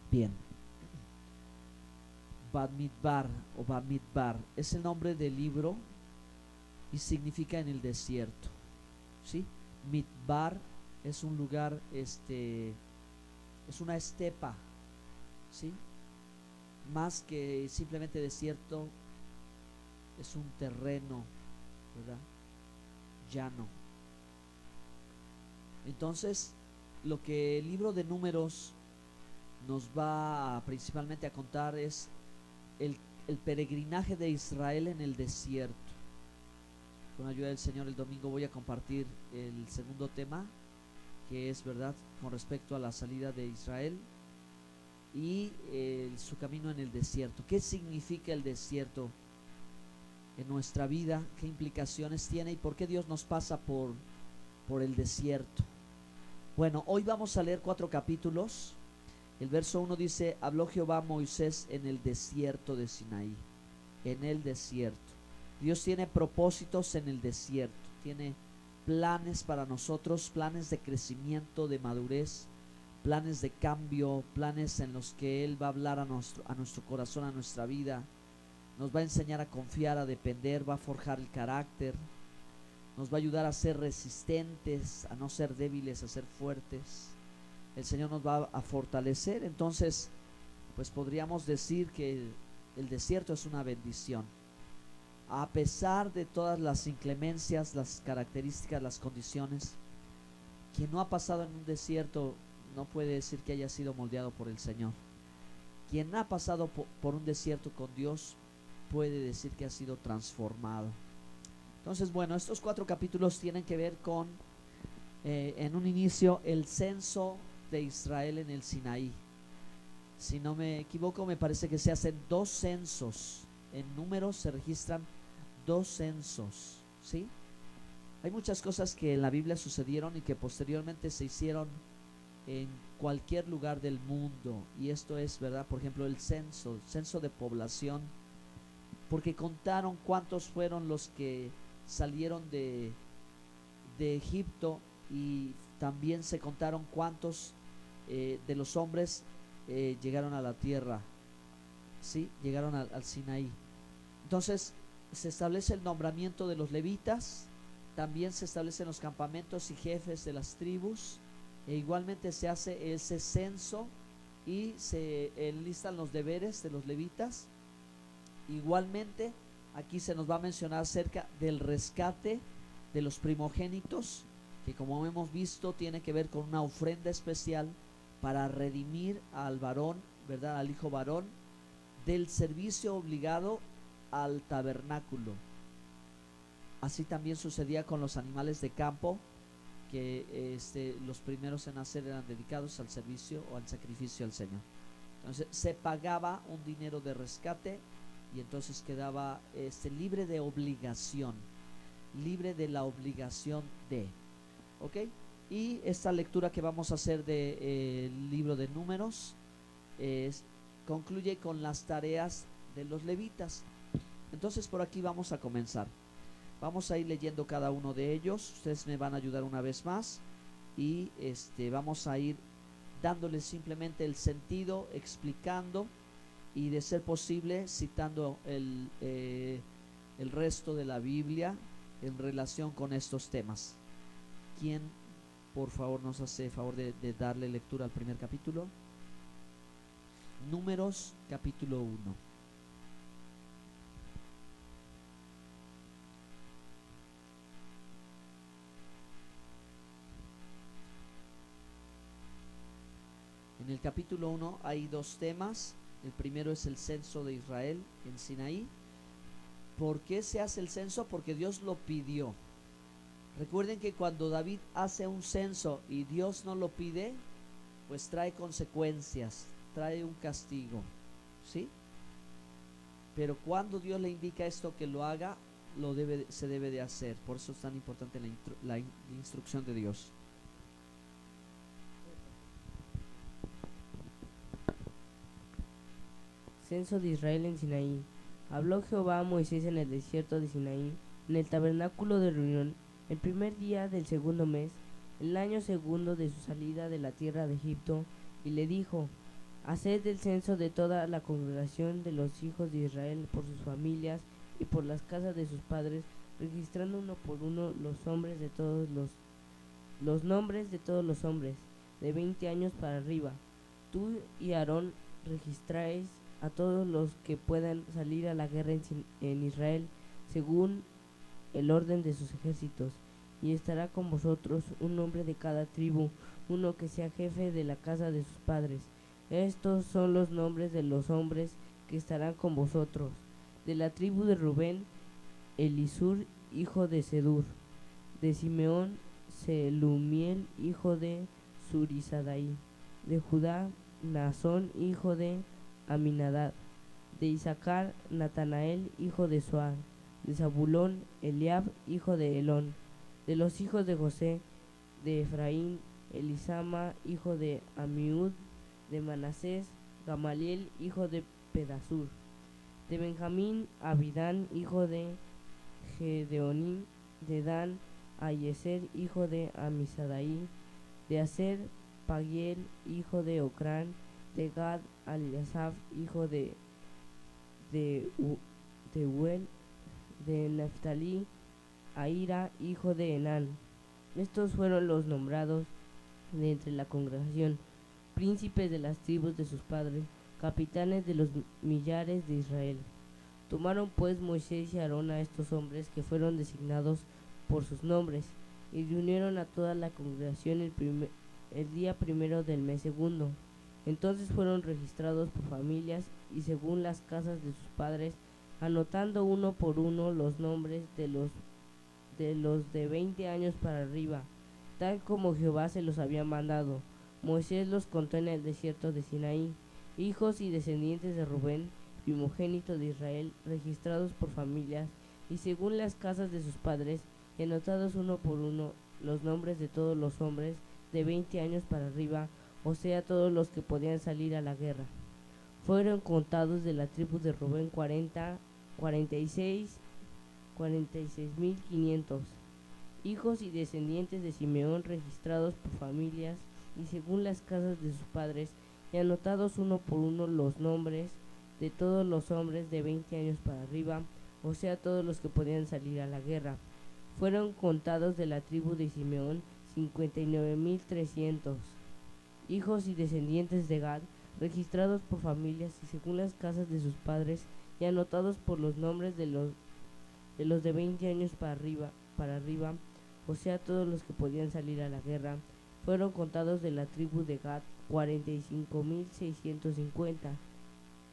Bien, Bamidbar o Bamidbar es el nombre del libro y significa en el desierto, ¿sí? Midbar es un lugar, es una estepa, ¿sí? Más que simplemente desierto, es un terreno, ¿verdad? Llano. Entonces, lo que el libro de Números nos va principalmente a contar es el, el peregrinaje de Israel en el desierto. Con la ayuda del Señor, el domingo voy a compartir el segundo tema, que es, verdad, con respecto a la salida de Israel y su camino en el desierto. ¿Qué significa el desierto en nuestra vida? ¿Qué implicaciones tiene? ¿Y por qué Dios nos pasa por el desierto? Bueno, hoy vamos a leer 4 capítulos. El verso 1 dice: habló Jehová a Moisés en el desierto de Sinaí. En el desierto. Dios tiene propósitos en el desierto. Tiene planes para nosotros, planes de crecimiento, de madurez, planes de cambio, planes en los que Él va a hablar a nuestro corazón, a nuestra vida. Nos va a enseñar a confiar, a depender, va a forjar el carácter, nos va a ayudar a ser resistentes, a no ser débiles, a ser fuertes. El Señor nos va a fortalecer. Entonces, pues podríamos decir que el desierto es una bendición. A pesar de todas las inclemencias, las características, las condiciones, quien no ha pasado en un desierto no puede decir que haya sido moldeado por el Señor. Quien ha pasado por un desierto con Dios puede decir que ha sido transformado. Entonces, bueno, estos 4 capítulos tienen que ver con, en un inicio, el censo de Israel en el Sinaí. Si no me equivoco, me parece que se hacen 2 censos. En Números se registran 2 censos, ¿sí? Hay muchas cosas que en la Biblia sucedieron y que posteriormente se hicieron en cualquier lugar del mundo. Y esto es, ¿verdad? Por ejemplo, el censo de población, porque contaron cuántos fueron los que salieron de Egipto, y también se contaron cuántos de los hombres llegaron a la tierra, ¿sí? Llegaron al Sinaí. Entonces se establece el nombramiento de los levitas, también se establecen los campamentos y jefes de las tribus, e igualmente se hace ese censo y se enlistan los deberes de los levitas. Igualmente aquí se nos va a mencionar acerca del rescate de los primogénitos, que como hemos visto tiene que ver con una ofrenda especial para redimir al varón, ¿verdad? Al hijo varón del servicio obligado al tabernáculo. Así también sucedía con los animales de campo, que los primeros en nacer eran dedicados al servicio o al sacrificio al Señor. Entonces se pagaba un dinero de rescate y entonces quedaba libre de obligación, libre de la obligación de, ¿ok? Y esta lectura que vamos a hacer del libro de Números concluye con las tareas de los levitas. Entonces por aquí vamos a comenzar. Vamos a ir leyendo cada uno de ellos. Ustedes me van a ayudar una vez más y vamos a ir dándoles simplemente el sentido, explicando y, de ser posible, citando el resto de la Biblia en relación con estos temas. ¿Quién, por favor, nos hace favor de darle lectura al primer capítulo? Números capítulo 1. En el capítulo 1 hay 2 temas. El primero es el censo de Israel en Sinaí. ¿Por qué se hace el censo? Porque Dios lo pidió. Recuerden que cuando David hace un censo y Dios no lo pide, pues trae consecuencias, trae un castigo, ¿sí? Pero cuando Dios le indica esto que lo haga, se debe de hacer. Por eso es tan importante la instrucción de Dios. Censo de Israel en Sinaí. Habló Jehová a Moisés en el desierto de Sinaí, en el tabernáculo de reunión, el primer día del segundo mes, el año segundo de su salida de la tierra de Egipto, y le dijo: Haced el censo de toda la congregación de los hijos de Israel por sus familias y por las casas de sus padres, registrando uno por uno los nombres de todos los hombres de 20 años para arriba. Tú y Aarón registráis a todos los que puedan salir a la guerra en Israel, según el orden de sus ejércitos, y estará con vosotros un hombre de cada tribu, uno que sea jefe de la casa de sus padres. Estos son los nombres de los hombres que estarán con vosotros. De la tribu de Rubén, Elisur, hijo de Sedur. De Simeón, Selumiel, hijo de Surisadaí. De Judá, Nazón, hijo de Aminadab. De Isaacar, Natanael, hijo de Suar. De Zabulón, Eliab, hijo de Elón. De los hijos de José, de Efraín, Elisama, hijo de Amiud. De Manasés, Gamaliel, hijo de Pedasur. De Benjamín, Abidán, hijo de Gedeoní. De Dan, Ayeser, hijo de Amisadaí. De Aser, Pagiel, hijo de Ocrán. De Gad, Eliasaf, hijo de Uel. De Neftalí, Ahira, hijo de Enán. Estos fueron los nombrados de entre la congregación, príncipes de las tribus de sus padres, capitanes de los millares de Israel. Tomaron pues Moisés y Aarón a estos hombres que fueron designados por sus nombres, y reunieron a toda la congregación el día primero del mes segundo. Entonces fueron registrados por familias y según las casas de sus padres, anotando uno por uno los nombres de los de 20 años para arriba, tal como Jehová se los había mandado. Moisés los contó en el desierto de Sinaí. Hijos y descendientes de Rubén, primogénito de Israel, registrados por familias y según las casas de sus padres, y anotados uno por uno los nombres de todos los hombres de 20 años para arriba, o sea, todos los que podían salir a la guerra. Fueron contados de la tribu de Rubén 46.500. Hijos y descendientes de Simeón, registrados por familias y según las casas de sus padres, y anotados uno por uno los nombres de todos los hombres de 20 años para arriba, o sea, todos los que podían salir a la guerra. Fueron contados de la tribu de Simeón 59.300. Hijos y descendientes de Gad, registrados por familias y según las casas de sus padres, y anotados por los nombres de los de 20 años para arriba, o sea, todos los que podían salir a la guerra. Fueron contados de la tribu de Gad 45.650.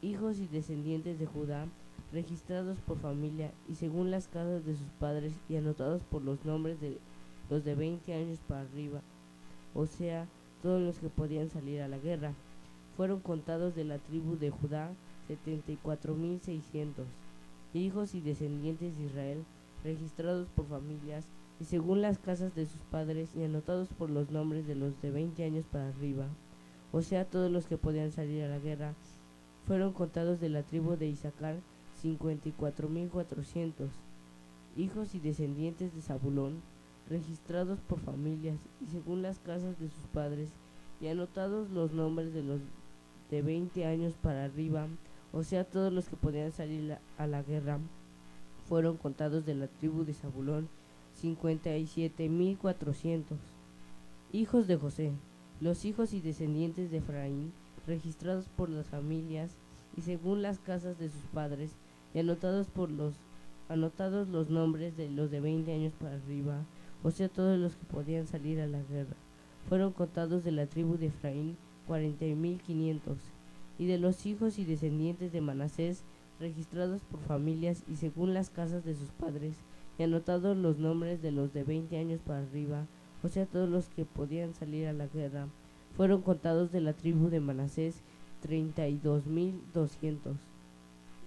Hijos y descendientes de Judá, registrados por familia y según las casas de sus padres, y anotados por los nombres de los de 20 años para arriba, o sea, todos los que podían salir a la guerra. Fueron contados de la tribu de Judá 74.600. Hijos y descendientes de Israel, registrados por familias y según las casas de sus padres, y anotados por los nombres de los de 20 años para arriba, o sea, todos los que podían salir a la guerra. Fueron contados de la tribu de Isaacar 54.400. Hijos y descendientes de Zabulón, registrados por familias y según las casas de sus padres, y anotados los nombres de los de 20 años para arriba, o sea, todos los que podían salir a la guerra. Fueron contados de la tribu de Zabulón 57.400. Hijos de José, los hijos y descendientes de Efraín, registrados por las familias y según las casas de sus padres, y anotados los nombres de los de 20 años para arriba, o sea, todos los que podían salir a la guerra. Fueron contados de la tribu de Efraín 40.500. Y de los hijos y descendientes de Manasés, registrados por familias y según las casas de sus padres, y anotados los nombres de los de 20 años para arriba, o sea, todos los que podían salir a la guerra. Fueron contados de la tribu de Manasés 32.200.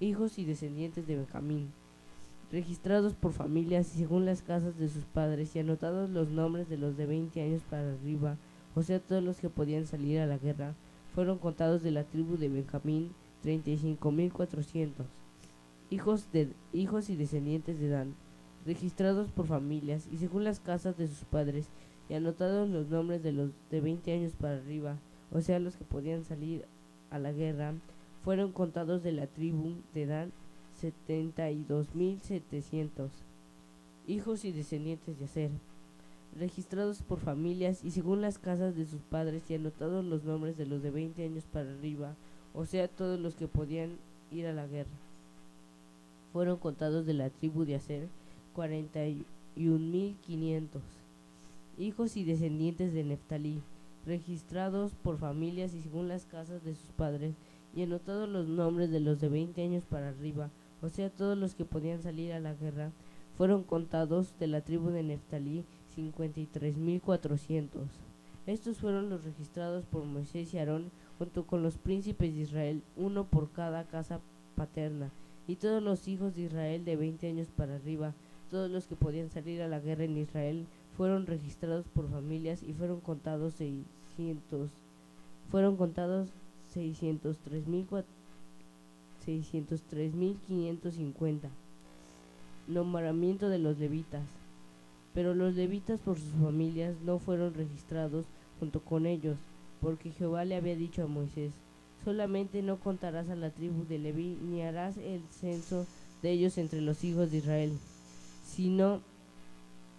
Hijos y descendientes de Benjamín, registrados por familias y según las casas de sus padres, y anotados los nombres de los de 20 años para arriba, o sea, todos los que podían salir a la guerra. Fueron contados de la tribu de Benjamín 35.400. Hijos y descendientes de Dan, registrados por familias y según las casas de sus padres, y anotados los nombres de los de 20 años para arriba, o sea, los que podían salir a la guerra, fueron contados de la tribu de Dan 72.700, hijos y descendientes de Aser, registrados por familias y según las casas de sus padres, y anotados los nombres de los de 20 años para arriba, o sea, todos los que podían ir a la guerra. Fueron contados de la tribu de Aser 41.500, hijos y descendientes de Neftalí, registrados por familias y según las casas de sus padres, y anotados los nombres de los de 20 años para arriba, o sea, todos los que podían salir a la guerra. Fueron contados de la tribu de Neftalí 53.400. Estos fueron los registrados por Moisés y Aarón, junto con los príncipes de Israel, uno por cada casa paterna, y todos los hijos de Israel de 20 años para arriba, todos los que podían salir a la guerra en Israel, fueron registrados por familias y fueron contados 603.550. Nombramiento de los levitas. Pero los levitas por sus familias no fueron registrados junto con ellos, porque Jehová le había dicho a Moisés: solamente no contarás a la tribu de Leví, ni harás el censo de ellos entre los hijos de Israel, sino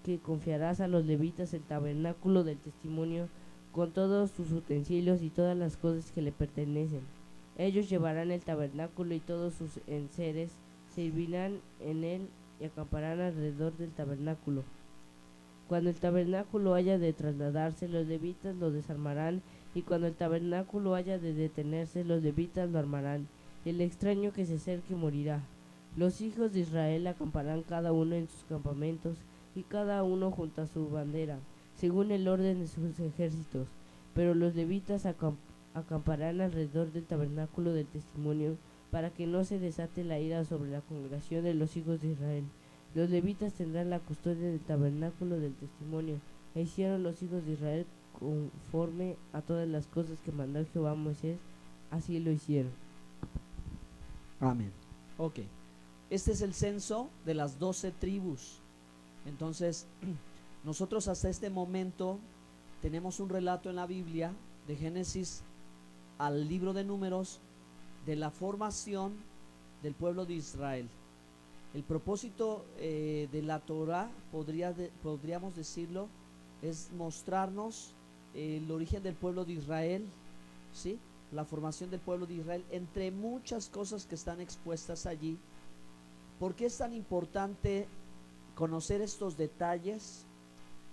que confiarás a los levitas el tabernáculo del testimonio, con todos sus utensilios y todas las cosas que le pertenecen. Ellos llevarán el tabernáculo y todos sus enseres, servirán en él y acamparán alrededor del tabernáculo. Cuando el tabernáculo haya de trasladarse, los levitas lo desarmarán, y cuando el tabernáculo haya de detenerse, los levitas lo armarán, y el extraño que se acerque morirá. Los hijos de Israel acamparán cada uno en sus campamentos, y cada uno junto a su bandera, según el orden de sus ejércitos. Pero los levitas acamparán alrededor del tabernáculo del testimonio, para que no se desate la ira sobre la congregación de los hijos de Israel. Los levitas tendrán la custodia del tabernáculo del testimonio. E hicieron los hijos de Israel conforme a todas las cosas que mandó Jehová a Moisés, así lo hicieron. Amén. Ok. Este es el censo de las 12 tribus. Entonces, nosotros hasta este momento tenemos un relato en la Biblia, de Génesis al libro de Números, de la formación del pueblo de Israel. El propósito de la Torah, podríamos decirlo, es mostrarnos el origen del pueblo de Israel, ¿sí? La formación del pueblo de Israel, entre muchas cosas que están expuestas allí. ¿Por qué es tan importante conocer estos detalles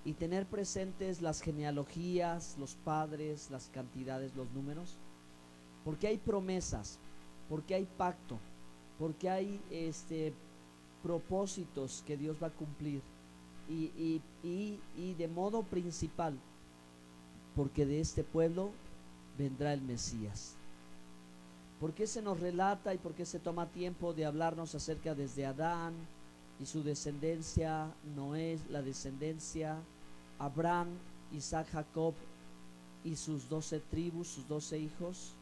y tener presentes las genealogías, los padres, las cantidades, los números? Porque hay promesas, porque hay pacto, porque hay propósitos que Dios va a cumplir, y de modo principal, porque de este pueblo vendrá el Mesías. ¿Por qué se nos relata y por qué se toma tiempo de hablarnos acerca desde Adán y su descendencia, Noé, la descendencia, Abraham, Isaac, Jacob y sus 12 tribus, sus 12 hijos?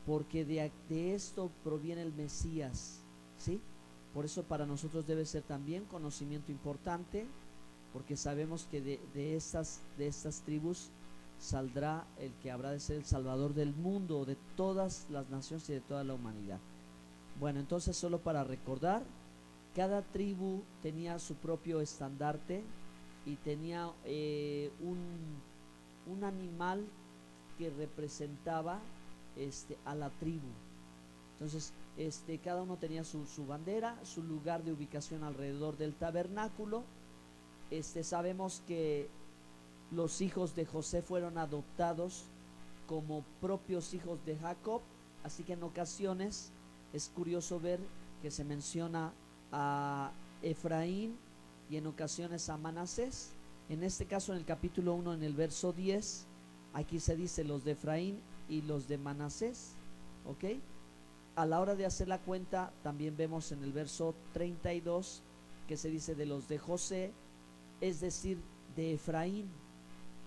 Porque de esto proviene el Mesías, ¿sí? Por eso para nosotros debe ser también conocimiento importante, porque sabemos que de estas tribus saldrá el que habrá de ser el Salvador del mundo, de todas las naciones y de toda la humanidad. Bueno, entonces solo para recordar, cada tribu tenía su propio estandarte y tenía un animal que representaba a la tribu. Entonces cada uno tenía su bandera, su lugar de ubicación alrededor del tabernáculo. Sabemos que los hijos de José fueron adoptados como propios hijos de Jacob, así que en ocasiones es curioso ver que se menciona a Efraín y en ocasiones a Manasés. En este caso, en el capítulo 1, en el verso 10, aquí se dice los de Efraín y los de Manasés, ¿ok? A la hora de hacer la cuenta, también vemos en el verso 32 que se dice de los de José, es decir, de Efraín,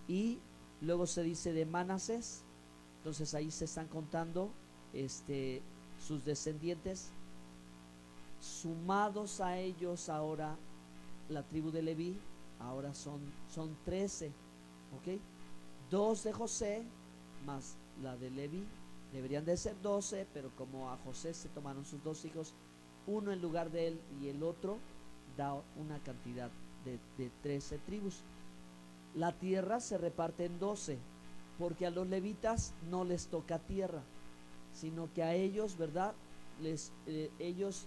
y luego se dice de Manasés. Entonces ahí se están contando sus descendientes, sumados a ellos ahora la tribu de Leví, ahora son 13, ¿ok? 2 de José más la de Leví, Deberían de ser 12, pero como a José se tomaron sus 2 hijos, uno en lugar de él y el otro, da una cantidad de 13 tribus. La tierra se reparte en 12, porque a los levitas no les toca tierra, sino que a ellos, ¿verdad? Ellos,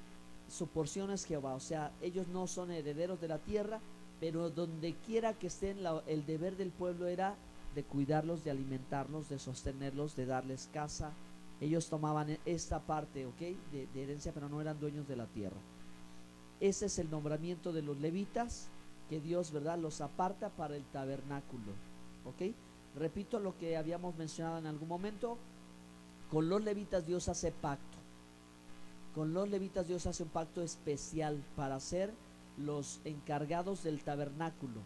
su porción es Jehová, o sea, ellos no son herederos de la tierra, pero donde quiera que estén, el deber del pueblo era de cuidarlos, de alimentarlos, de sostenerlos, de darles casa. Ellos tomaban esta parte, ¿ok? De herencia, pero no eran dueños de la tierra. Ese es el nombramiento de los levitas, que Dios, ¿verdad?, los aparta para el tabernáculo, ¿ok? Repito lo que habíamos mencionado en algún momento. Con los levitas Dios hace pacto. Con los levitas Dios hace un pacto especial para ser los encargados del tabernáculo.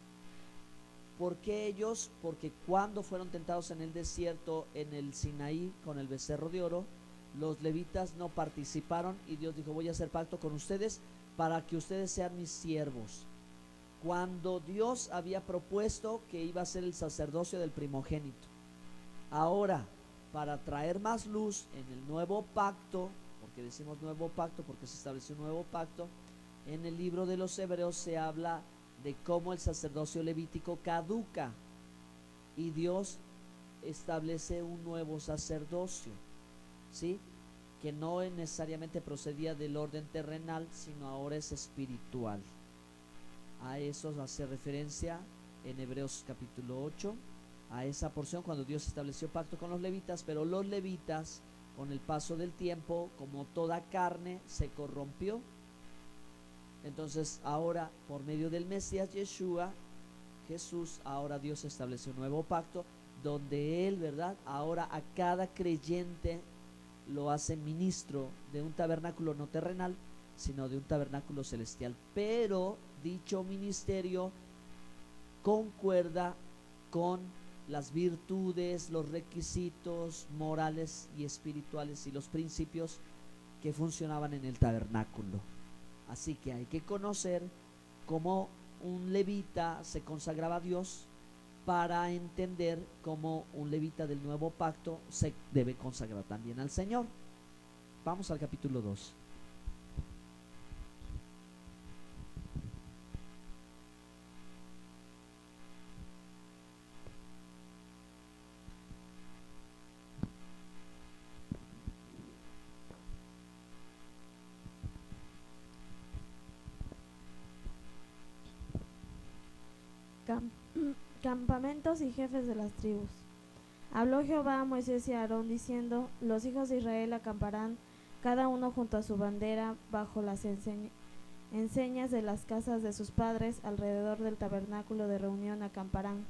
¿Por qué ellos? Porque cuando fueron tentados en el desierto, en el Sinaí, con el becerro de oro, los levitas no participaron y Dios dijo: voy a hacer pacto con ustedes para que ustedes sean mis siervos. Cuando Dios había propuesto que iba a ser el sacerdocio del primogénito. Ahora, para traer más luz en el nuevo pacto, porque decimos nuevo pacto porque se estableció un nuevo pacto, en el libro de los Hebreos se habla de cómo el sacerdocio levítico caduca y Dios establece un nuevo sacerdocio, ¿sí?, que no necesariamente procedía del orden terrenal, sino ahora es espiritual. A eso hace referencia en Hebreos capítulo 8, a esa porción cuando Dios estableció pacto con los levitas. Pero los levitas, con el paso del tiempo, como toda carne, se corrompió. Entonces ahora, por medio del Mesías Yeshua, Jesús, ahora Dios estableció un nuevo pacto donde Él, ¿verdad?, ahora a cada creyente lo hace ministro de un tabernáculo no terrenal, sino de un tabernáculo celestial. Pero dicho ministerio concuerda con las virtudes, los requisitos morales y espirituales y los principios que funcionaban en el tabernáculo. Así que hay que conocer cómo un levita se consagraba a Dios para entender cómo un levita del nuevo pacto se debe consagrar también al Señor. Vamos al capítulo 2. Campamentos y jefes de las tribus. Habló Jehová a Moisés y a Aarón diciendo: los hijos de Israel acamparán cada uno junto a su bandera bajo las enseñas de las casas de sus padres. Alrededor del tabernáculo de reunión acamparán.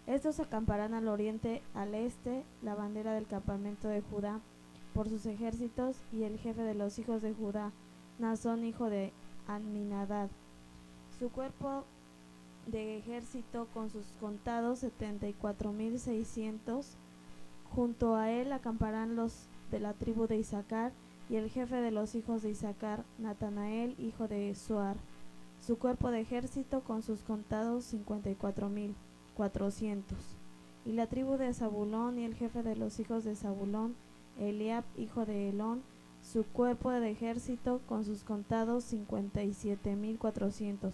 Estos acamparán al oriente, al este, la bandera del campamento de Judá por sus ejércitos, y el jefe de los hijos de Judá, Nazón hijo de Aminadab. Su cuerpo de ejército con sus contados 74,600. Junto a él acamparán los de la tribu de Isaacar, y el jefe de los hijos de Isaacar, Natanael hijo de Suar. Su cuerpo de ejército con sus contados 54,400. Y la tribu de Zabulón, y el jefe de los hijos de Zabulón, Eliab hijo de Elón. Su cuerpo de ejército con sus contados 57,400.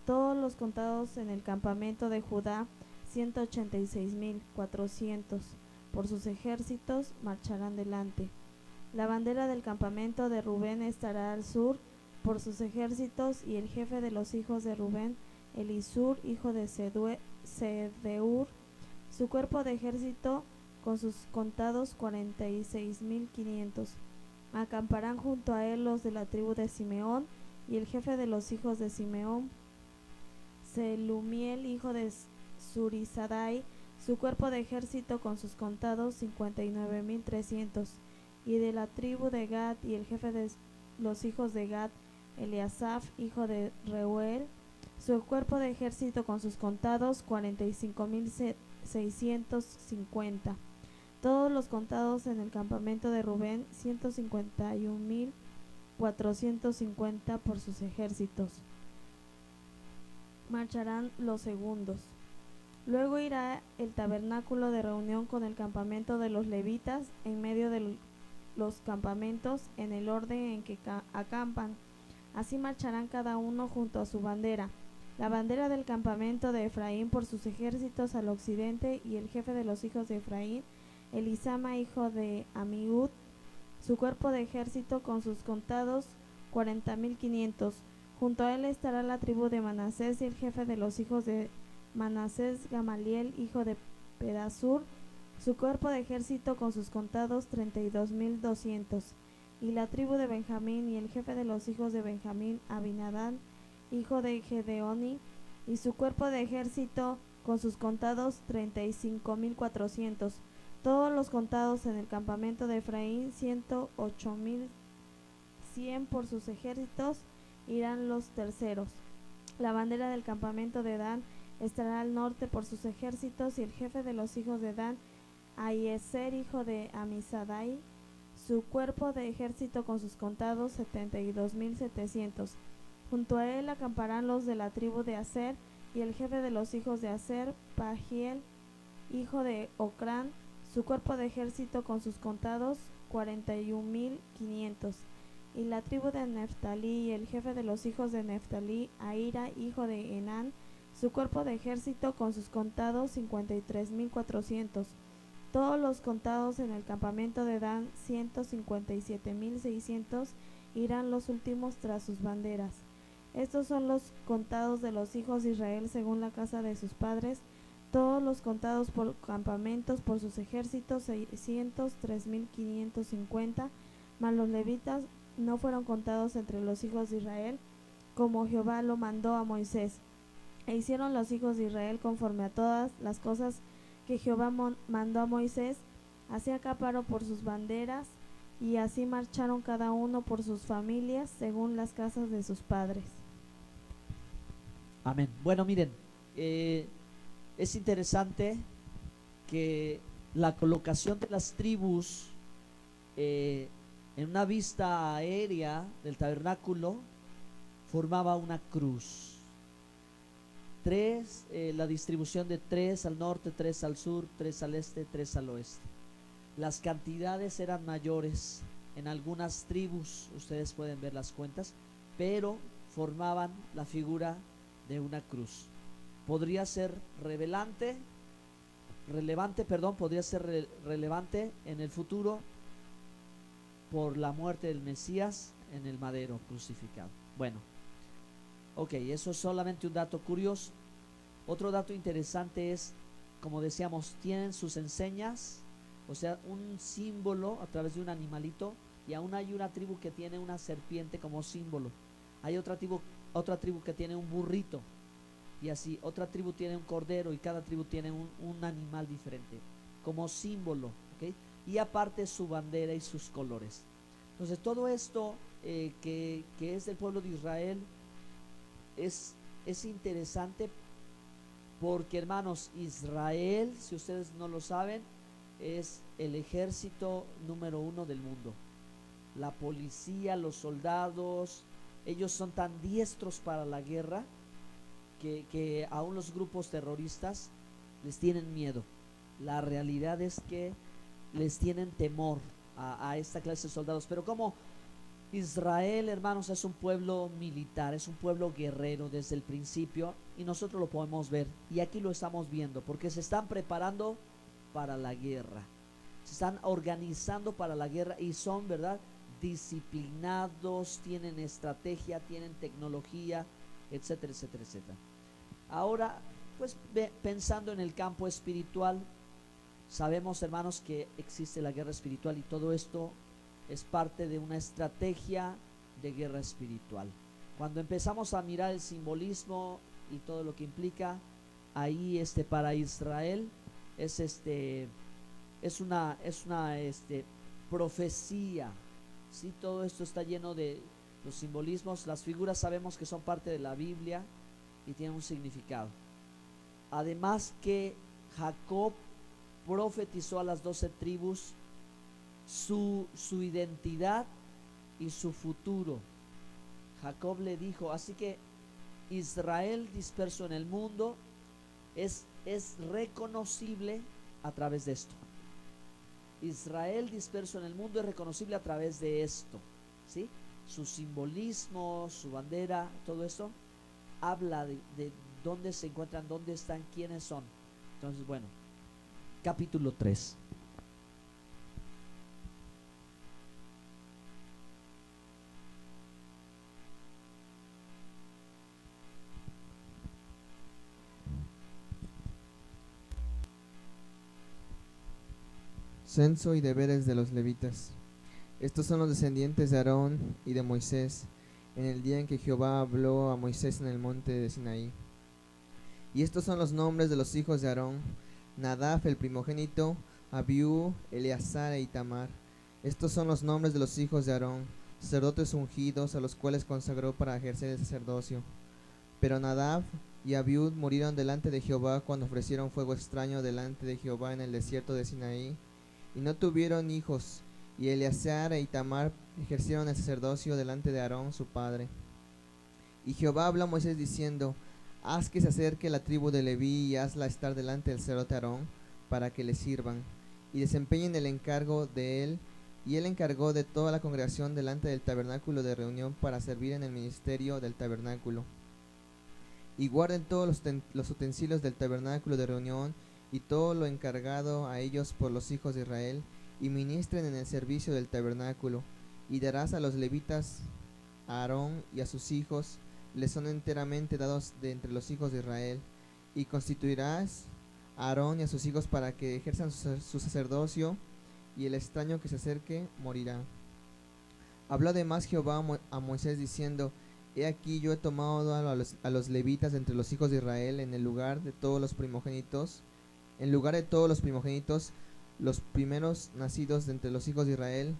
Todos los contados en el campamento de Judá 186,400. Por sus ejércitos marcharán delante. La bandera del campamento de Rubén estará al sur por sus ejércitos, y el jefe de los hijos de Rubén, Elisur hijo de Sedeur. Su cuerpo de ejército con sus contados 46,500. Acamparán junto a él los de la tribu de Simeón, y el jefe de los hijos de Simeón, Selumiel hijo de Surisadai. Su cuerpo de ejército con sus contados 59,300. Y de la tribu de Gad, y el jefe de los hijos de Gad, Eliasaf hijo de Reuel. Su cuerpo de ejército con sus contados 45,650. Todos los contados en el campamento de Rubén 151,450 por sus ejércitos. Marcharán los segundos. Luego irá el tabernáculo de reunión con el campamento de los levitas en medio de los campamentos en el orden en que acampan. Así marcharán cada uno junto a su bandera. La bandera del campamento de Efraín por sus ejércitos al occidente, y el jefe de los hijos de Efraín, Elisama hijo de Amiud, su cuerpo de ejército con sus contados 40.500. Junto a él estará la tribu de Manasés, y el jefe de los hijos de Manasés, Gamaliel hijo de Pedasur, su cuerpo de ejército con sus contados 32.200. Y la tribu de Benjamín, y el jefe de los hijos de Benjamín, Abinadán hijo de Gedeoni, y su cuerpo de ejército con sus contados 35.400. Todos los contados en el campamento de Efraín 108.100 por sus ejércitos. Irán los terceros. La bandera del campamento de Dan estará al norte por sus ejércitos, y el jefe de los hijos de Dan, Ahiezer hijo de Amisadai, su cuerpo de ejército con sus contados 72.700. Junto a él acamparán los de la tribu de Aser, y el jefe de los hijos de Aser, Pagiel hijo de Ocrán, su cuerpo de ejército con sus contados 41.500. Y la tribu de Neftalí, y el jefe de los hijos de Neftalí, Ahira hijo de Enán, su cuerpo de ejército con sus contados 53.400. Todos los contados en el campamento de Dan 157.600. Irán los últimos tras sus banderas. Estos son los contados de los hijos de Israel según la casa de sus padres, todos los contados por campamentos por sus ejércitos 603.550, mas los levitas no fueron contados entre los hijos de Israel, como Jehová lo mandó a Moisés. E hicieron los hijos de Israel conforme a todas las cosas que Jehová mandó a Moisés, así acaparon por sus banderas, y así marcharon cada uno por sus familias según las casas de sus padres. Amén. Bueno, miren, es interesante que la colocación de las tribus en una vista aérea del tabernáculo formaba una cruz. La distribución de 3 al norte, 3 al sur, 3 al este, 3 al oeste. Las cantidades eran mayores en algunas tribus, ustedes pueden ver las cuentas, pero formaban la figura de una cruz. Podría ser relevante en el futuro por la muerte del Mesías en el madero crucificado. Bueno, ok, eso es solamente un dato curioso. Otro dato interesante es, como decíamos, tienen sus enseñas, o sea, un símbolo a través de un animalito, y aún hay una tribu que tiene una serpiente como símbolo. Hay otra tribu que tiene un burrito, y así, otra tribu tiene un cordero, y cada tribu tiene un animal diferente como símbolo, ¿okay? Y aparte su bandera y sus colores. Entonces todo esto que es del pueblo de Israel es interesante, porque, hermanos, Israel, si ustedes no lo saben, es el ejército número 1 del mundo. La policía, los soldados, ellos son tan diestros para la guerra que aún los grupos terroristas les tienen miedo. La realidad es que les tienen temor a esta clase de soldados. Pero como Israel, hermanos, es un pueblo militar, es un pueblo guerrero desde el principio, y nosotros lo podemos ver, y aquí lo estamos viendo, porque se están preparando para la guerra, se están organizando para la guerra, y son, ¿verdad?, disciplinados, tienen estrategia, tienen tecnología, etcétera, etcétera, etcétera. Ahora, pues pensando en el campo espiritual, sabemos, hermanos, que existe la guerra espiritual, y todo esto es parte de una estrategia de guerra espiritual. Cuando empezamos a mirar el simbolismo y todo lo que implica, ahí para Israel es una profecía, ¿sí? Todo esto está lleno de los simbolismos. Las figuras sabemos que son parte de la Biblia y tienen un significado. Además que Jacob profetizó a las 12 tribus su identidad y su futuro. Jacob le dijo, así que Israel disperso en el mundo es es reconocible a través de esto. Israel disperso en el mundo es reconocible a través de esto, ¿sí? Su simbolismo, su bandera, todo esto habla de dónde se encuentran, dónde están, quiénes son. Entonces, bueno, capítulo 3. Censo y deberes de los levitas. Estos son los descendientes de Aarón y de Moisés, en el día en que Jehová habló a Moisés en el monte de Sinaí. Y estos son los nombres de los hijos de Aarón: Nadab el primogénito, Abiú, Eleazar e Itamar. Estos son los nombres de los hijos de Aarón, sacerdotes ungidos, a los cuales consagró para ejercer el sacerdocio. Pero Nadab y Abiú murieron delante de Jehová cuando ofrecieron fuego extraño delante de Jehová en el desierto de Sinaí, y no tuvieron hijos. Y Eleazar e Itamar ejercieron el sacerdocio delante de Aarón su padre. Y Jehová habló a Moisés diciendo: haz que se acerque la tribu de Leví y hazla estar delante del sacerdote Aarón, para que le sirvan, y desempeñen el encargo de él. Y él encargó de toda la congregación delante del tabernáculo de reunión para servir en el ministerio del tabernáculo. Y guarden todos los utensilios del tabernáculo de reunión y todo lo encargado a ellos por los hijos de Israel, y ministren en el servicio del tabernáculo. Y darás a los levitas, a Aarón y a sus hijos, les son enteramente dados de entre los hijos de Israel, y constituirás a Aarón y a sus hijos para que ejerzan su sacerdocio, y el extraño que se acerque morirá. Habló además Jehová a Moisés diciendo: he aquí yo he tomado a los levitas de entre los hijos de Israel en lugar de todos los primogénitos, los primeros nacidos de entre los hijos de Israel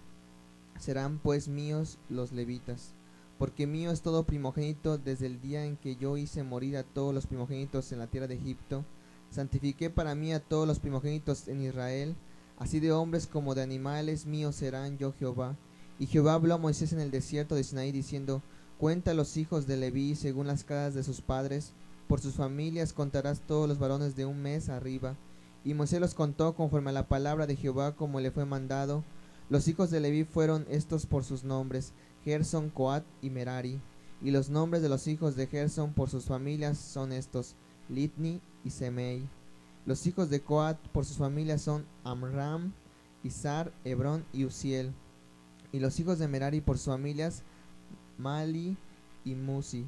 serán pues míos los levitas, porque mío es todo primogénito desde el día en que yo hice morir a todos los primogénitos en la tierra de Egipto. Santifiqué para mí a todos los primogénitos en Israel, así de hombres como de animales míos serán yo Jehová. Y Jehová habló a Moisés en el desierto de Sinaí diciendo: cuenta los hijos de Leví según las casas de sus padres, por sus familias contarás todos los varones de un mes arriba. Y Moisés los contó conforme a la palabra de Jehová como le fue mandado. Los hijos de Leví fueron estos por sus nombres: Gersón, Coat y Merari. Y los nombres de los hijos de Gersón por sus familias son estos: Litni y Semei. Los hijos de Coat por sus familias son Amram, Izar, Hebrón y Uziel. Y los hijos de Merari por sus familias, Mali y Musi.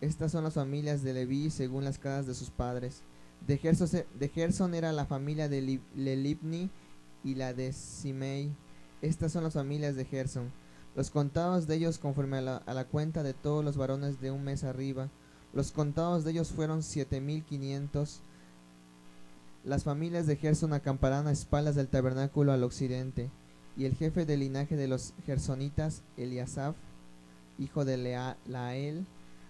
Estas son las familias de Leví según las casas de sus padres. De Gersón era la familia de Libni y la de Simei. Estas son las familias de Gersón. Los contados de ellos conforme a la cuenta de todos los varones de un mes arriba. Los contados de ellos fueron 7,500. Las familias de Gersón acamparán a espaldas del tabernáculo al occidente. Y el jefe del linaje de los gersonitas, Eliasaf, hijo de Lael,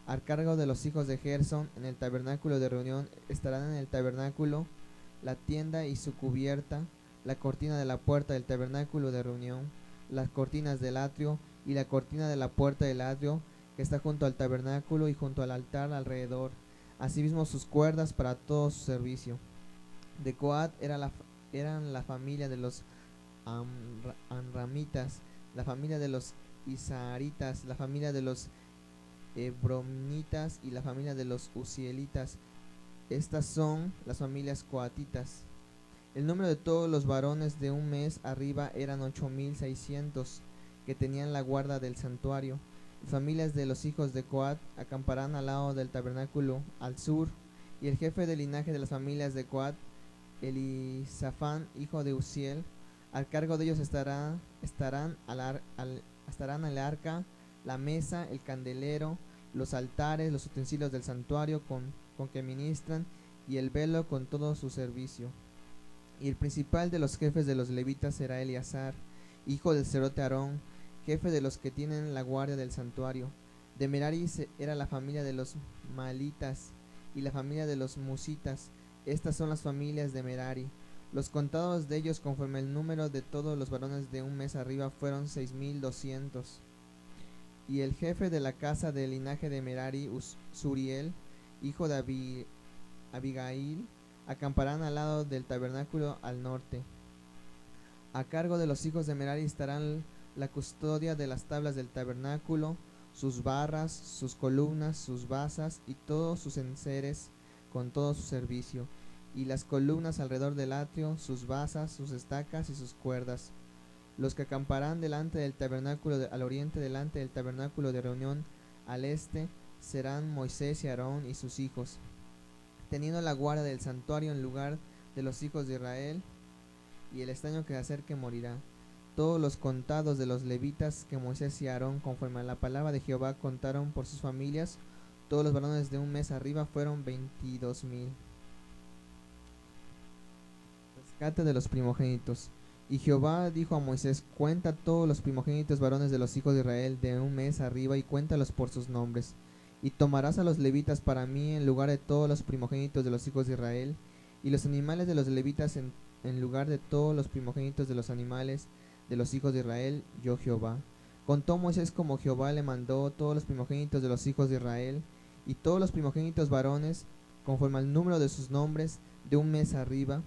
al cargo de los hijos de Gersón en el tabernáculo de reunión, estarán en el tabernáculo, la tienda y su cubierta, la cortina de la puerta del tabernáculo de reunión, las cortinas del atrio y la cortina de la puerta del atrio que está junto al tabernáculo y junto al altar alrededor, asimismo sus cuerdas para todo su servicio. De Coat eran la familia de los Amramitas, la familia de los Isaharitas, la familia de los Hebronitas y la familia de los Uzielitas. Estas son las familias coatitas. El número de todos los varones de un mes arriba eran 8,600, que tenían la guarda del santuario. Las familias de los hijos de Coat acamparán al lado del tabernáculo al sur, y el jefe del linaje de las familias de Coat, Elisafán, hijo de Uziel, al cargo de ellos estarán el arca, la mesa, el candelero, los altares, los utensilios del santuario con que ministran, y el velo con todo su servicio. Y el principal de los jefes de los levitas será Eleazar, hijo del sacerdote Aarón, jefe de los que tienen la guardia del santuario. De Merari era la familia de los Malitas y la familia de los Musitas. Estas son las familias de Merari. Los contados de ellos conforme el número de todos los varones de un mes arriba fueron 6,200. Y el jefe de la casa del linaje de Merari, Suriel, hijo de Abigail, Acamparán al lado del tabernáculo al norte. A cargo de los hijos de Merari estarán la custodia de las tablas del tabernáculo, sus barras, sus columnas, sus basas y todos sus enseres con todo su servicio, y las columnas alrededor del atrio, sus basas, sus estacas y sus cuerdas. Los que acamparán delante del tabernáculo al oriente, delante del tabernáculo de reunión al este, serán Moisés y Aarón y sus hijos, teniendo la guardia del santuario en lugar de los hijos de Israel, y el extraño que se acerque morirá. Todos los contados de los levitas que Moisés y Aarón, conforme a la palabra de Jehová, contaron por sus familias, todos los varones de un mes arriba fueron 22,000. Rescate de los primogénitos. Y Jehová dijo a Moisés: cuenta todos los primogénitos varones de los hijos de Israel de un mes arriba, y cuéntalos por sus nombres. Y tomarás a los levitas para mí en lugar de todos los primogénitos de los hijos de Israel, y los animales de los levitas en lugar de todos los primogénitos de los animales de los hijos de Israel, yo Jehová. Contó Moisés como Jehová le mandó todos los primogénitos de los hijos de Israel, y todos los primogénitos varones, conforme al número de sus nombres, de un mes arriba,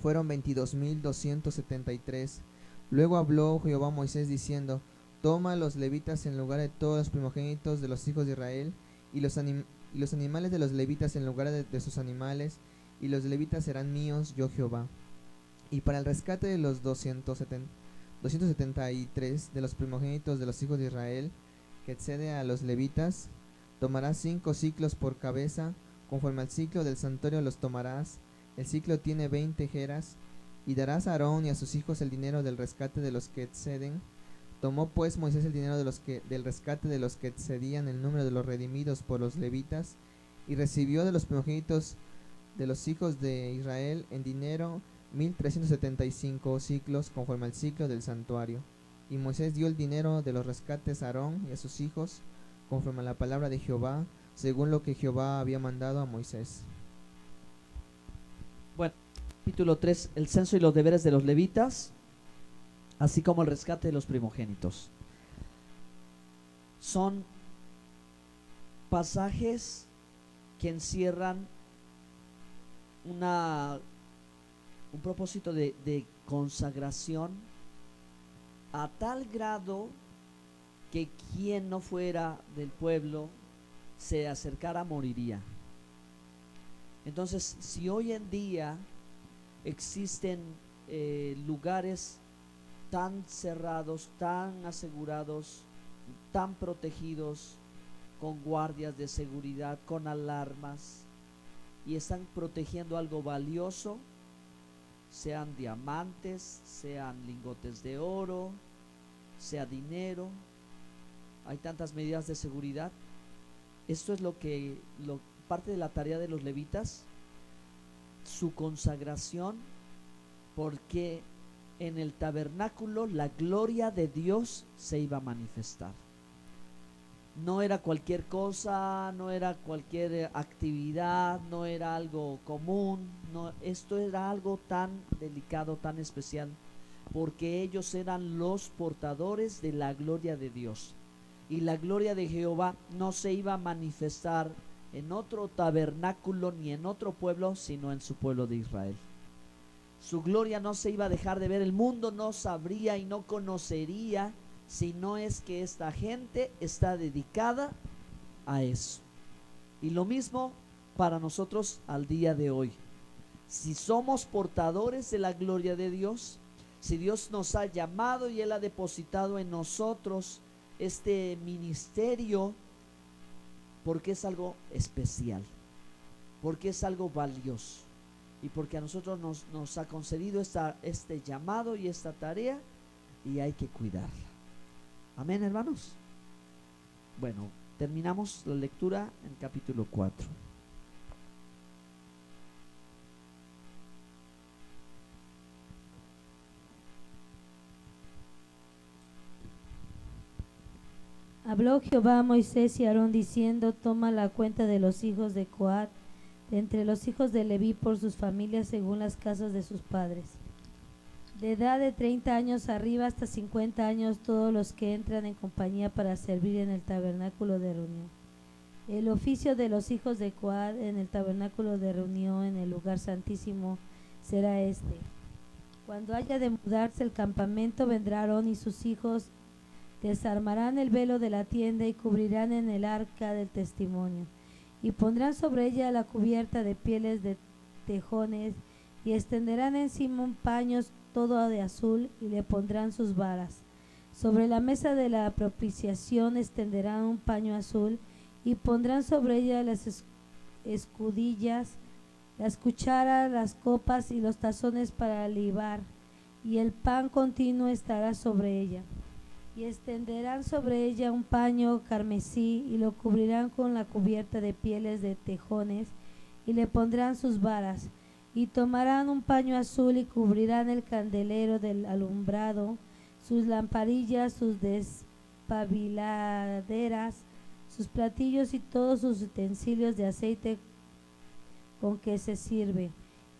fueron 22,273. Luego habló Jehová a Moisés diciendo: toma a los levitas en lugar de todos los primogénitos de los hijos de Israel, y los animales de los levitas en lugar de sus animales, y los levitas serán míos, yo Jehová. Y para el rescate de los 273 de los primogénitos de los hijos de Israel, que excede a los levitas, tomarás 5 siclos por cabeza, conforme al ciclo del santuario los tomarás. El ciclo tiene 20 jeras, y darás a Aarón y a sus hijos el dinero del rescate de los que exceden. Tomó pues Moisés el dinero del rescate de los que excedían el número de los redimidos por los levitas, y recibió de los primogénitos de los hijos de Israel en dinero 1,375 ciclos, conforme al ciclo del santuario. Y Moisés dio el dinero de los rescates a Aarón y a sus hijos, conforme a la palabra de Jehová, según lo que Jehová había mandado a Moisés. Bueno, capítulo 3, el censo y los deberes de los levitas, así como el rescate de los primogénitos. Son pasajes que encierran un propósito de consagración a tal grado que quien no fuera del pueblo se acercara moriría. Entonces, si hoy en día existen lugares tan cerrados, tan asegurados, tan protegidos, con guardias de seguridad, con alarmas, y están protegiendo algo valioso, sean diamantes, sean lingotes de oro, sea dinero, hay tantas medidas de seguridad. Esto es parte de la tarea de los levitas, su consagración, porque en el tabernáculo la gloria de Dios se iba a manifestar. No era cualquier cosa, no era cualquier actividad, no era algo común, no, esto era algo tan delicado, tan especial, porque ellos eran los portadores de la gloria de Dios. Y la gloria de Jehová no se iba a manifestar en otro tabernáculo ni en otro pueblo, sino en su pueblo de Israel. Su gloria no se iba a dejar de ver, el mundo no sabría y no conocería si no es que esta gente está dedicada a eso. Y lo mismo para nosotros al día de hoy. Si somos portadores de la gloria de Dios, si Dios nos ha llamado y Él ha depositado en nosotros este ministerio, porque es algo especial, porque es algo valioso, y porque a nosotros nos ha concedido este llamado y esta tarea, y hay que cuidarla. Amén, hermanos. Bueno, terminamos la lectura en capítulo 4. Habló Jehová a Moisés y a Aarón diciendo: toma la cuenta de los hijos de Coat, de entre los hijos de Leví por sus familias según las casas de sus padres. De edad de 30 años arriba hasta 50 años todos los que entran en compañía para servir en el tabernáculo de reunión. El oficio de los hijos de Coat en el tabernáculo de reunión en el lugar santísimo será este. Cuando haya de mudarse el campamento, vendrá Aarón y sus hijos, desarmarán el velo de la tienda y cubrirán en el arca del testimonio, y pondrán sobre ella la cubierta de pieles de tejones, y extenderán encima un paño todo de azul, y le pondrán sus varas. Sobre la mesa de la propiciación extenderán un paño azul, y pondrán sobre ella las escudillas, las cucharas, las copas y los tazones para libar, y el pan continuo estará sobre ella. Y extenderán sobre ella un paño carmesí, y lo cubrirán con la cubierta de pieles de tejones, y le pondrán sus varas. Y tomarán un paño azul y cubrirán el candelero del alumbrado, sus lamparillas, sus despabiladeras, sus platillos y todos sus utensilios de aceite con que se sirve,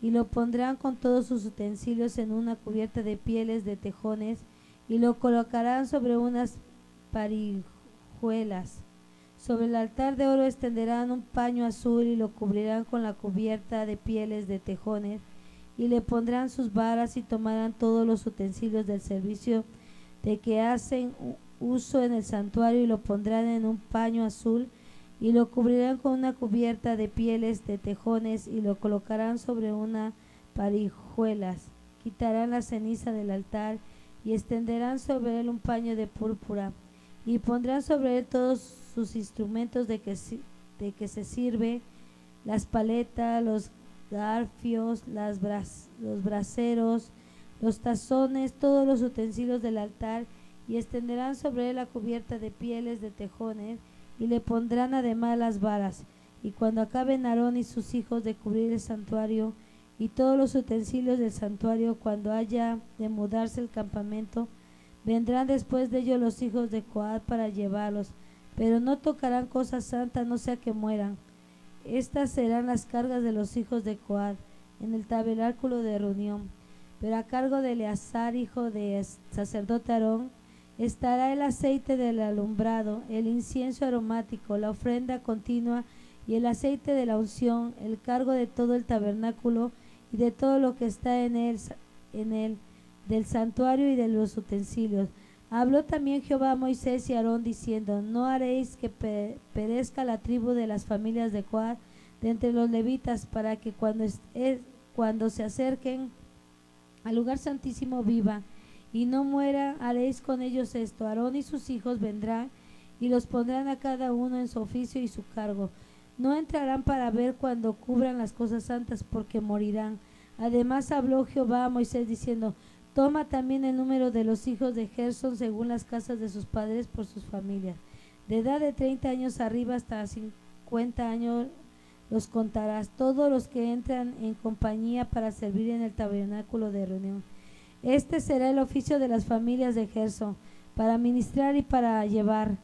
y lo pondrán con todos sus utensilios en una cubierta de pieles de tejones, y lo colocarán sobre unas parijuelas. Sobre el altar de oro extenderán un paño azul y lo cubrirán con la cubierta de pieles de tejones, y le pondrán sus varas, y tomarán todos los utensilios del servicio de que hacen uso en el santuario, y lo pondrán en un paño azul, y lo cubrirán con una cubierta de pieles de tejones, y lo colocarán sobre unas parijuelas. Quitarán la ceniza del altar, y extenderán sobre él un paño de púrpura, y pondrán sobre él todos sus instrumentos de que se sirve, las paletas, los garfios, los braseros, los tazones, todos los utensilios del altar, y extenderán sobre él la cubierta de pieles de tejones, y le pondrán además las varas. Y cuando acaben Aarón y sus hijos de cubrir el santuario y todos los utensilios del santuario, cuando haya de mudarse el campamento, vendrán después de ellos los hijos de Coat para llevarlos, pero no tocarán cosa santa, no sea que mueran. Estas serán las cargas de los hijos de Coat en el tabernáculo de reunión, pero a cargo de Eleazar, hijo de sacerdote Aarón, estará el aceite del alumbrado, el incienso aromático, la ofrenda continua y el aceite de la unción, el cargo de todo el tabernáculo y de todo lo que está en él, del santuario y de los utensilios. Habló también Jehová a Moisés y a Aarón diciendo: no haréis que perezca la tribu de las familias de Coat de entre los levitas, para que cuando se acerquen al lugar santísimo viva y no muera. Haréis con ellos esto: Aarón y sus hijos vendrán y los pondrán a cada uno en su oficio y su cargo. No entrarán para ver cuando cubran las cosas santas, porque morirán. Además habló Jehová a Moisés diciendo: toma también el número de los hijos de Gersón según las casas de sus padres por sus familias. De edad de 30 años arriba hasta 50 años los contarás, todos los que entran en compañía para servir en el tabernáculo de reunión. Este será el oficio de las familias de Gersón, para ministrar y para llevar.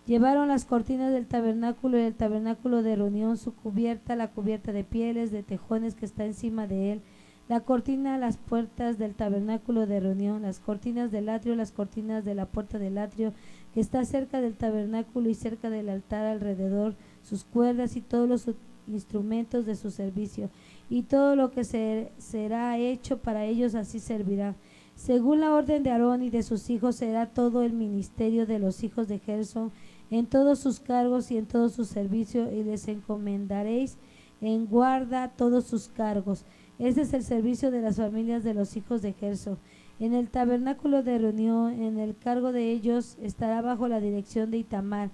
Llevaron las cortinas del tabernáculo y el tabernáculo de reunión, su cubierta, la cubierta de pieles de tejones que está encima de él, la cortina, las puertas del tabernáculo de reunión, las cortinas del atrio, las cortinas de la puerta del atrio que está cerca del tabernáculo y cerca del altar alrededor, sus cuerdas y todos los instrumentos de su servicio, y todo lo que será hecho para ellos, así servirá. Según la orden de Aarón y de sus hijos será todo el ministerio de los hijos de Gersón en todos sus cargos y en todo su servicio, y les encomendaréis en guarda todos sus cargos. Este es el servicio de las familias de los hijos de Gersón. En el tabernáculo de reunión, en el cargo de ellos, estará bajo la dirección de Itamar,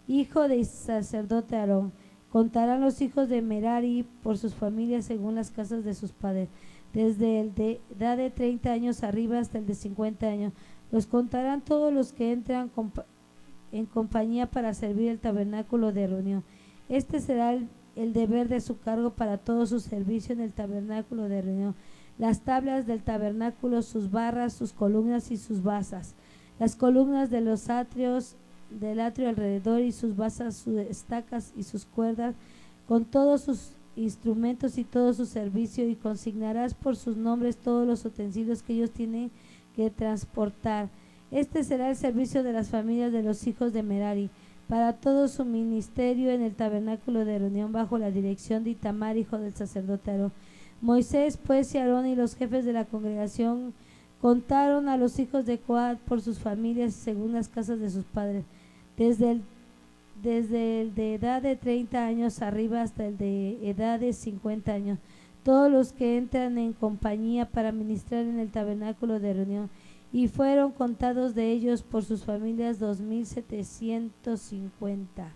hijo del sacerdote Aarón. Contarán los hijos de Merari por sus familias según las casas de sus padres, desde el de edad de 30 años arriba hasta el de 50 años. Los contarán todos los que entran en compañía para servir el tabernáculo de reunión. Este será el deber de su cargo para todo su servicio en el tabernáculo de reunión: las tablas del tabernáculo, sus barras, sus columnas y sus basas, las columnas de los atrios, del atrio alrededor y sus basas, sus estacas y sus cuerdas, con todos sus instrumentos y todo su servicio, y consignarás por sus nombres todos los utensilios que ellos tienen que transportar. Este será el servicio de las familias de los hijos de Merari. para todo su ministerio en el tabernáculo de reunión bajo la dirección de Itamar, hijo del sacerdote Aarón. Moisés pues y Aarón y los jefes de la congregación contaron a los hijos de Coat por sus familias según las casas de sus padres, desde el de edad de 30 años arriba hasta el de edad de 50 años, todos los que entran en compañía para ministrar en el tabernáculo de reunión, y fueron contados de ellos por sus familias 2750.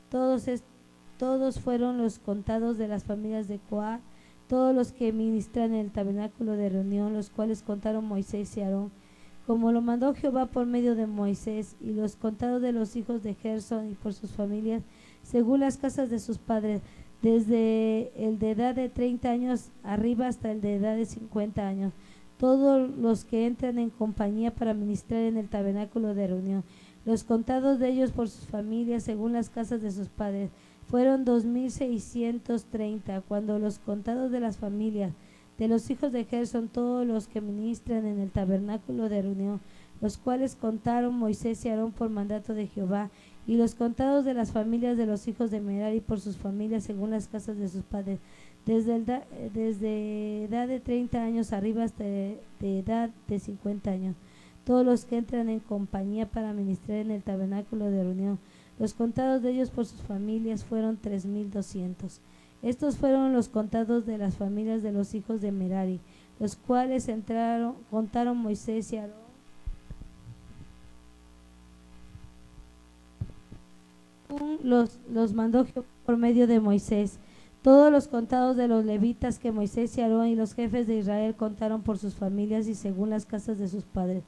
Todos fueron los contados de las familias de Coat, todos los que ministran en el tabernáculo de reunión, los cuales contaron Moisés y Aarón, como lo mandó Jehová por medio de Moisés, y los contados de los hijos de Gersón y por sus familias, según las casas de sus padres, desde el de edad de 30 años arriba hasta el de edad de 50 años, todos los que entran en compañía para ministrar en el tabernáculo de reunión, los contados de ellos por sus familias, según las casas de sus padres, fueron 2630, cuando los contados de las familias de los hijos de Gersón, todos los que ministran en el tabernáculo de reunión, los cuales contaron Moisés y Aarón por mandato de Jehová, y los contados de las familias de los hijos de Merari por sus familias según las casas de sus padres, desde edad de 30 años arriba hasta de edad de 50 años, todos los que entran en compañía para ministrar en el tabernáculo de reunión, los contados de ellos por sus familias fueron 3200. Estos fueron los contados de las familias de los hijos de Merari, los cuales contaron Moisés y Aarón los mandó Jehová por medio de Moisés. Todos los contados de los levitas que Moisés y Aarón y los jefes de Israel contaron por sus familias y según las casas de sus padres,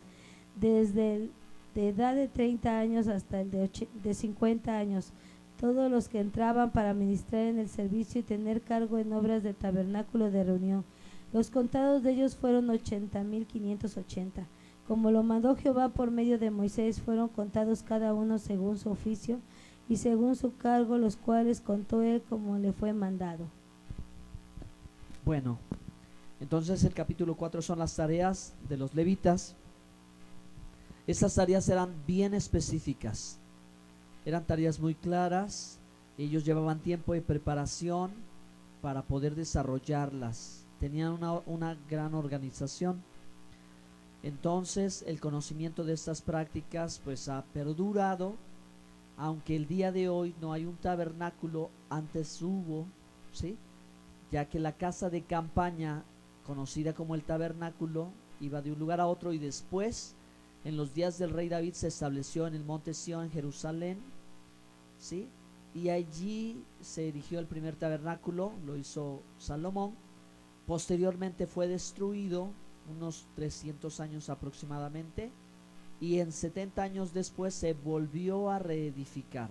desde el de edad de 30 años hasta el de 50 años, todos los que entraban para ministrar en el servicio y tener cargo en obras de tabernáculo de reunión. Los contados de ellos fueron 80,580. Como lo mandó Jehová por medio de Moisés, fueron contados cada uno según su oficio y según su cargo, los cuales contó él como le fue mandado. Bueno, entonces el capítulo 4 son las tareas de los levitas. Estas tareas eran bien específicas, eran tareas muy claras. Ellos llevaban tiempo de preparación para poder desarrollarlas, tenían una gran organización. Entonces el conocimiento de estas prácticas pues ha perdurado, aunque el día de hoy no hay un tabernáculo. Antes hubo, ¿sí? Ya que la casa de campaña, conocida como el tabernáculo, iba de un lugar a otro, y después en los días del rey David se estableció en el monte Sión, en Jerusalén, ¿sí? Y allí se erigió el primer tabernáculo, lo hizo Salomón. Posteriormente fue destruido unos 300 años aproximadamente, y en 70 años después se volvió a reedificar,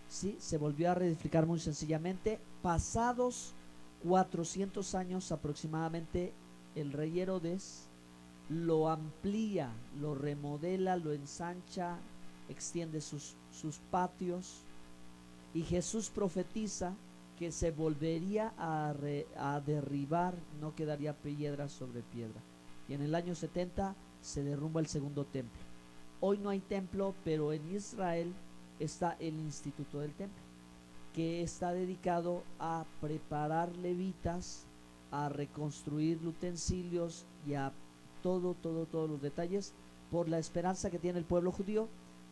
¿sí? Se volvió a reedificar muy sencillamente. Pasados 400 años aproximadamente, el rey Herodes lo amplía, lo remodela, lo ensancha, extiende sus patios, y Jesús profetiza que se volvería a derribar, no quedaría piedra sobre piedra, y en el año 70 se derrumba el segundo templo. Hoy no hay templo, pero en Israel está el Instituto del Templo, que está dedicado a preparar levitas, a reconstruir utensilios y a todos los detalles, por la esperanza que tiene el pueblo judío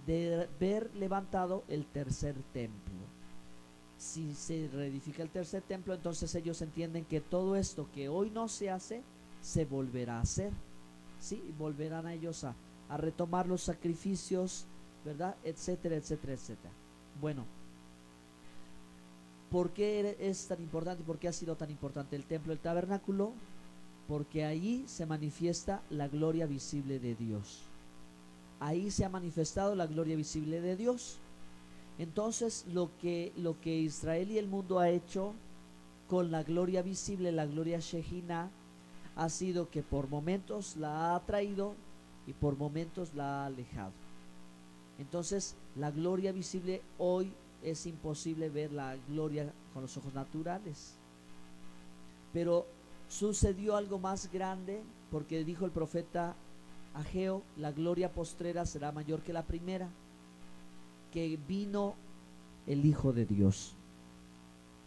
de ver levantado el tercer templo. Si se reedifica el tercer templo, entonces ellos entienden que todo esto que hoy no se hace, se volverá a hacer, ¿sí? Volverán a ellos a retomar los sacrificios, ¿verdad? Etcétera, etcétera, etcétera. Bueno, ¿por qué es tan importante y por qué ha sido tan importante el templo, el tabernáculo? Porque ahí se manifiesta la gloria visible de Dios. Ahí se ha manifestado la gloria visible de Dios. Entonces lo que Israel y el mundo ha hecho con la gloria visible, la gloria Shejina, ha sido que por momentos la ha atraído y por momentos la ha alejado. Entonces la gloria visible, hoy es imposible ver la gloria con los ojos naturales, pero sucedió algo más grande, porque dijo el profeta Ageo: la gloria postrera será mayor que la primera. que vino el Hijo de Dios.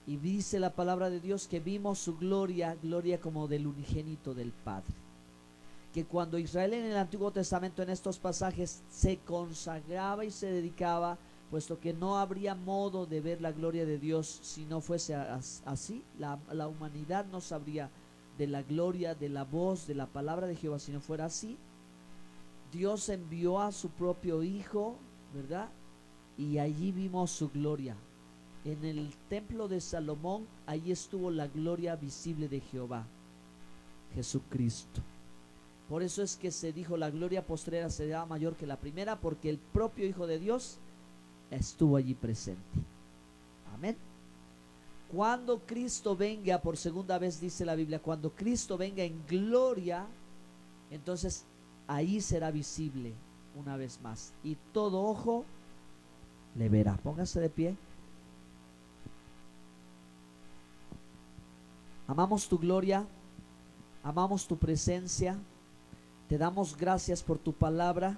Y dice la palabra de Dios que vimos su gloria, gloria como del unigénito del Padre. Que cuando Israel en el Antiguo Testamento en estos pasajes se consagraba y se dedicaba, puesto que no habría modo de ver la gloria de Dios si no fuese así, la humanidad no sabría de la gloria, de la voz, de la palabra de Jehová si no fuera así. Dios envió a su propio Hijo, ¿verdad? Y allí vimos su gloria. En el templo de Salomón, allí estuvo la gloria visible de Jehová, Jesucristo. Por eso es que se dijo, la gloria postrera será mayor que la primera, porque el propio Hijo de Dios estuvo allí presente. Amén. Cuando Cristo venga por segunda vez, dice la Biblia, cuando Cristo venga en gloria, entonces ahí será visible una vez más, y todo ojo le verá. Póngase de pie. Amamos tu gloria, amamos tu presencia. Te damos gracias por tu palabra.